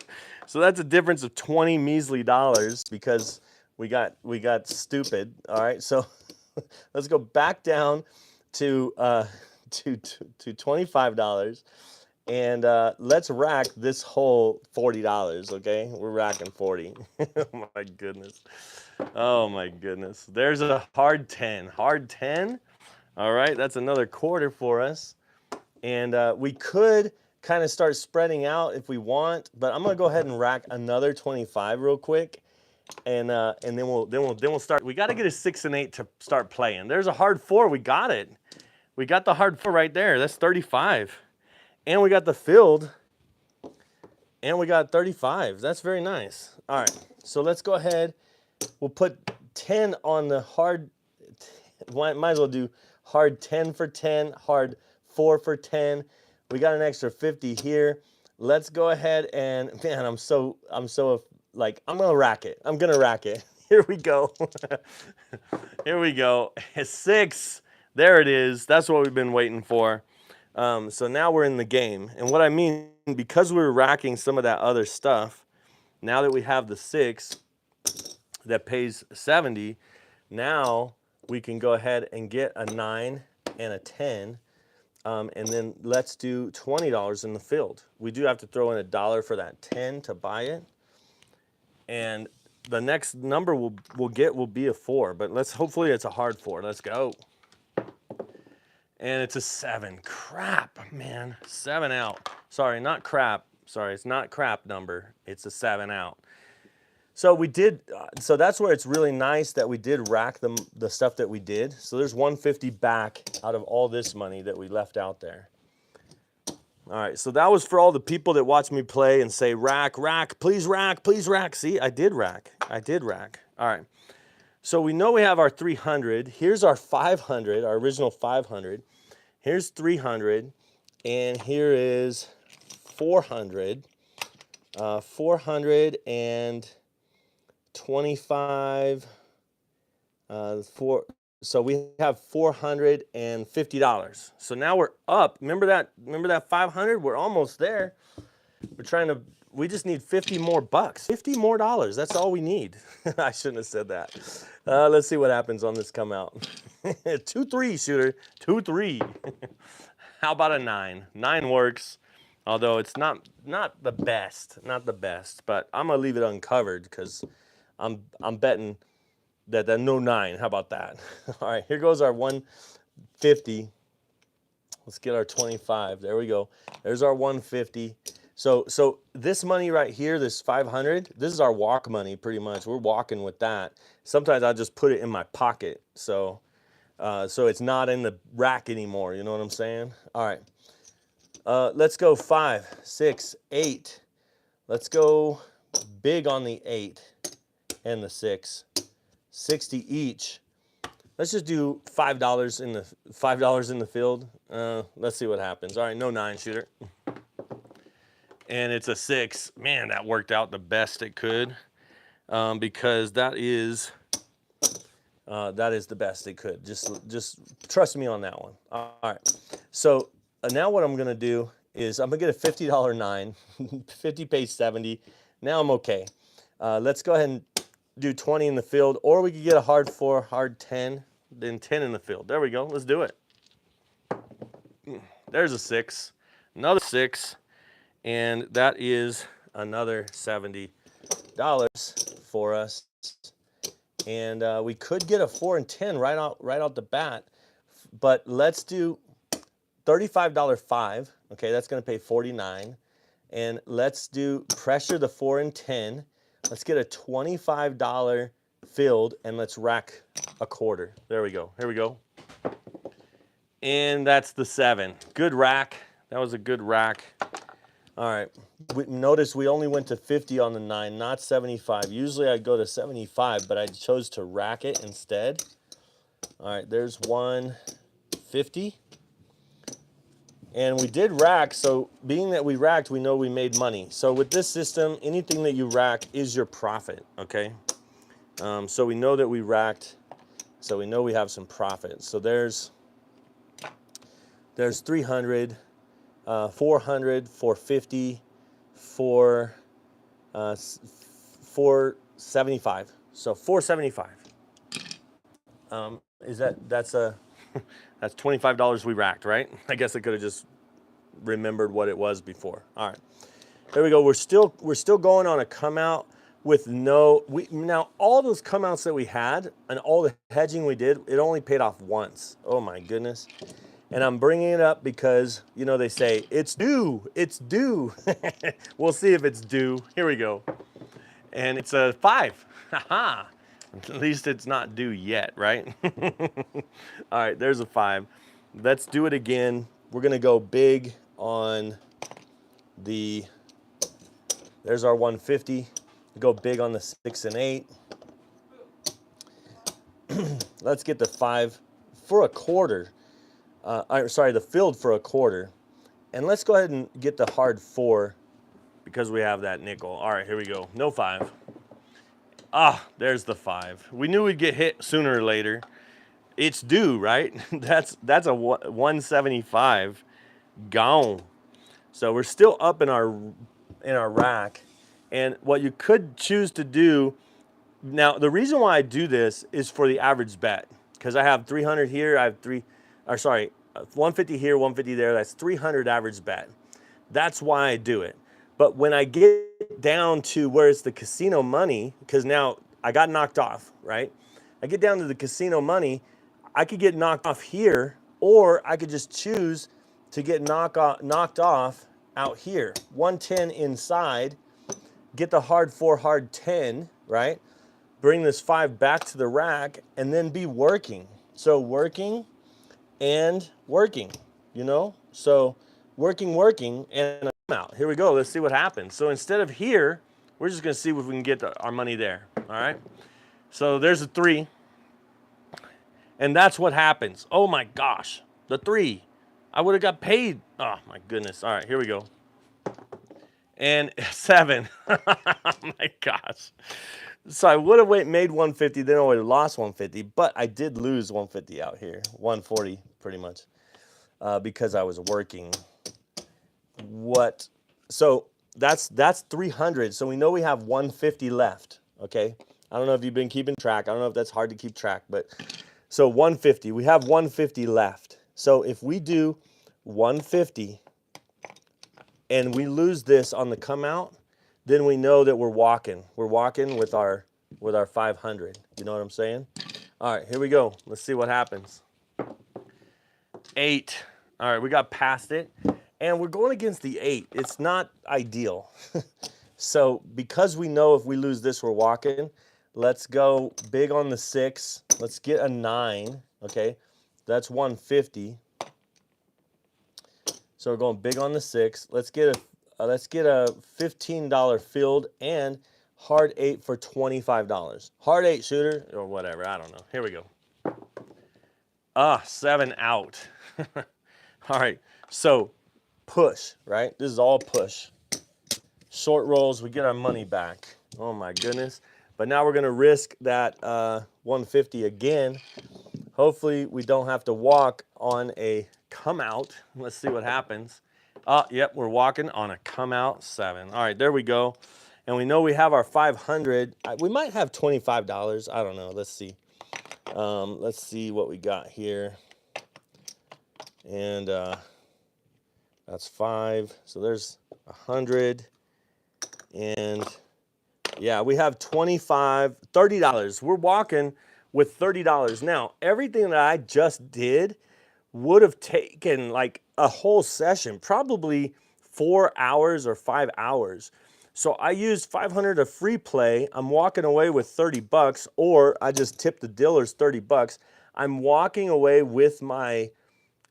that's a difference of 20 measly dollars because we got stupid. All right, so let's go back down to $25, and let's rack this whole $40. Okay, we're racking 40. Oh my goodness. Oh my goodness. There's a hard 10. Hard 10. All right, that's another quarter for us, and we could kind of start spreading out if we want, but I'm gonna go ahead and rack another 25 real quick, and then we'll start. We got to get a 6 and 8 to start playing. There's a hard 4. We got it. We got the hard 4 right there. That's 35, and we got the field, and we got 35. That's very nice. All right, so let's go ahead. We'll put 10 on the hard. Might as well do hard 10 for 10, hard 4 for 10. We got an extra 50 here. Let's go ahead and, man, I'm so like, I'm gonna rack it. I'm gonna rack it. Here we go. Here we go. 6. There it is. That's what we've been waiting for. So now we're in the game. And what I mean, because we were racking some of that other stuff, now that we have the 6 that pays 70, now we can go ahead and get a 9 and a 10. And then let's do $20 in the field. We do have to throw in $1 for that 10 to buy it. And the next number we'll get will be a 4, but hopefully it's a hard 4. Let's go. And it's a 7. Crap, man. 7 out. Sorry, not crap. Sorry, it's not crap number. It's a 7 out. So we did, so that's where it's really nice that we did rack the stuff that we did. So there's 150 back out of all this money that we left out there. All right, so that was for all the people that watch me play and say, rack, rack, please rack, please rack. See, I did rack. I did rack. All right, so we know we have our 300. Here's our 500, our original 500. Here's 300, and here is 400. 400 and 25, so we have $450. So now we're up. Remember that 500? We're almost there. We just need 50 more bucks. 50 more dollars. That's all we need. I shouldn't have said that. Let's see what happens on this come out. 2-3 shooter. 2-3. How about a 9? 9 works. Although it's not the best. Not the best. But I'm gonna leave it uncovered because I'm betting that no 9. How about that? All right, here goes our 150. Let's get our 25. There we go. There's our 150. So this money right here, this 500, this is our walk money pretty much. We're walking with that. Sometimes I just put it in my pocket. So it's not in the rack anymore. You know what I'm saying? All right. Let's go 5, 6, 8. Let's go big on the 8 and the 6. 60 each. Let's just do $5 in the field. Let's see what happens. All right, no 9 shooter. And it's a 6. Man, that worked out the best it could, because that is the best it could. Just trust me on that one. All right. So now what I'm gonna do is I'm gonna get a $50 9. 50 pays 70. Now I'm okay. Let's go ahead and do 20 in the field, or we could get a hard 4, hard 10, then 10 in the field. There we go. Let's do it. There's a 6, another 6, and that is another $70 for us. And we could get a 4 and 10 right out the bat, but let's do $35 5. Okay, that's going to pay 49. And let's do pressure the 4 and 10. Let's get a $25 filled and let's rack a quarter. There we go. Here we go. And that's the 7. Good rack. That was a good rack. All right. Notice we only went to 50 on the 9, not 75. Usually I'd go to 75, but I chose to rack it instead. All right, there's 150. And we did rack, so being that we racked, we know we made money. So with this system, anything that you rack is your profit, okay? So we know that we racked, so we know we have some profit. So there's 300, 400, 450, 475. So 475. That's $25 we racked, right? I guess I could have just remembered what it was before. All right, there we go. We're still going on a come out with now all those come outs that we had and all the hedging we did, it only paid off once. Oh my goodness. And I'm bringing it up because, you know, they say it's due, it's due. We'll see if it's due. Here we go. And it's a 5. Haha. At least it's not due yet, right? All right, there's a 5. Let's do it again. We're gonna go big on there's our 150. Go big on the 6 and 8. Let's get the 5 for a quarter. Sorry, the filled for a quarter. And let's go ahead and get the hard 4 because we have that nickel. All right, here we go. No 5. Ah, there's the 5. We knew we'd get hit sooner or later. It's due, right? That's a 175 gone. So we're still up in our rack. And what you could choose to do, now the reason why I do this is for the average bet, because I have 300 here, I have 150 here, 150 there, that's 300 average bet. That's why I do it. But when I get down to where it's the casino money, because now I got knocked off, right? I get down to the casino money, I could get knocked off here, or I could just choose to get knocked off out here. 110 inside, get the hard 4, hard 10, right? Bring this 5 back to the rack, and then be working. So working and working, you know? So working, and I'm out. Here we go. Let's see what happens. So instead of here, we're just going to see if we can get our money there, all right? So there's a 3, and that's what happens. Oh, my gosh, the 3. I would have got paid. Oh, my goodness. All right, here we go. And 7. Oh, my gosh. So I would have made 150, then I would have lost 150, but I did lose 150 out here, 140 pretty much, because I was working. So that's 300. So we know we have 150 left, okay? I don't know if you've been keeping track. I don't know if that's hard to keep track, but so 150, we have 150 left. So if we do 150 and we lose this on the come out, then we know that we're walking. We're walking with our 500. You know what I'm saying? All right, here we go. Let's see what happens. 8. All right, we got past it. And we're going against the 8. It's not ideal. So because we know if we lose this, we're walking, let's go big on the 6. Let's get a 9, okay? That's 150. So we're going big on the 6. Let's get a $15 field and hard 8 for $25. Hard 8 shooter or whatever, I don't know. Here we go. 7 out. All right, so push, right? This is all push. Short rolls, we get our money back. Oh my goodness. But now we're gonna risk that 150 again. Hopefully we don't have to walk on a come out. Let's see what happens. Yep, we're walking on a come out 7. All right, there we go. And we know we have our 500. We might have $25. I don't know. Let's see. Let's see what we got here. And that's 5. So there's 100 and Yeah, we have $25, $30. We're walking with $30. Now, everything that I just did would have taken like a whole session, probably 4 hours or 5 hours. So I used 500 of free play. I'm walking away with 30 bucks, or I just tipped the dealers 30 bucks. I'm walking away with my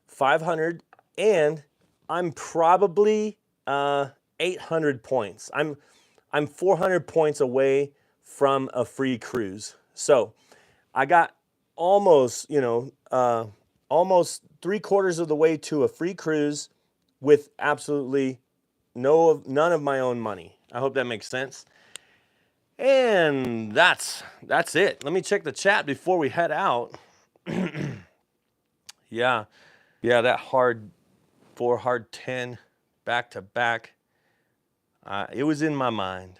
500, and I'm probably 800 points. I'm 400 points away from a free cruise. So I got almost, almost 3/4 of the way to a free cruise with absolutely none of my own money. I hope that makes sense. And that's it. Let me check the chat before we head out. Yeah, that hard 4, hard 10, back to back. It was in my mind.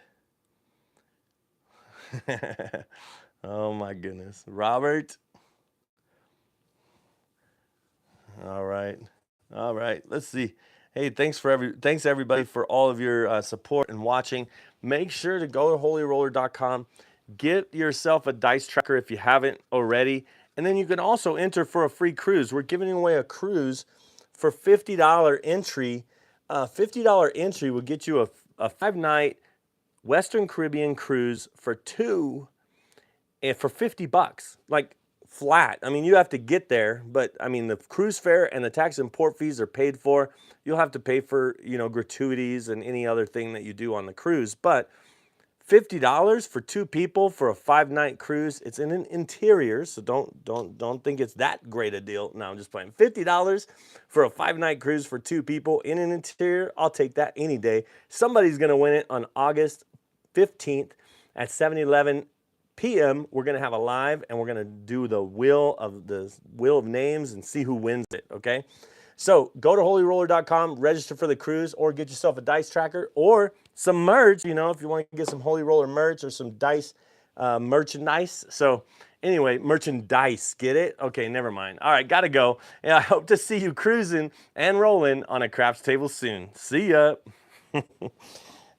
Oh my goodness, Robert. All right. Let's see. Hey, thanks everybody for all of your support and watching. Make sure to go to holyroller.com. Get yourself a dice tracker if you haven't already, and then you can also enter for a free cruise. We're giving away a cruise for $50 entry. $50 entry will get you a 5-night Western Caribbean cruise for 2 and for 50 bucks. Like flat. I mean, you have to get there, but I mean, the cruise fare and the tax and port fees are paid for. You'll have to pay for, gratuities and any other thing that you do on the cruise, but $50 for 2 people for a 5-night cruise. It's in an interior, so don't think it's that great a deal. No, I'm just playing. $50 for a 5-night cruise for 2 people in an interior. I'll take that any day. Somebody's gonna win it on August 15th at 7:11 p.m. We're gonna have a live, and we're gonna do the wheel of names and see who wins it. Okay. So go to holyroller.com, register for the cruise, or get yourself a dice tracker or some merch, if you want to get some Holy Roller merch or some dice merchandise. So anyway, merchandise, get it? Okay, never mind. All right, gotta go. And I hope to see you cruising and rolling on a craps table soon. See ya.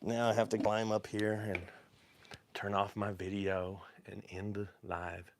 Now I have to climb up here and turn off my video and end the live.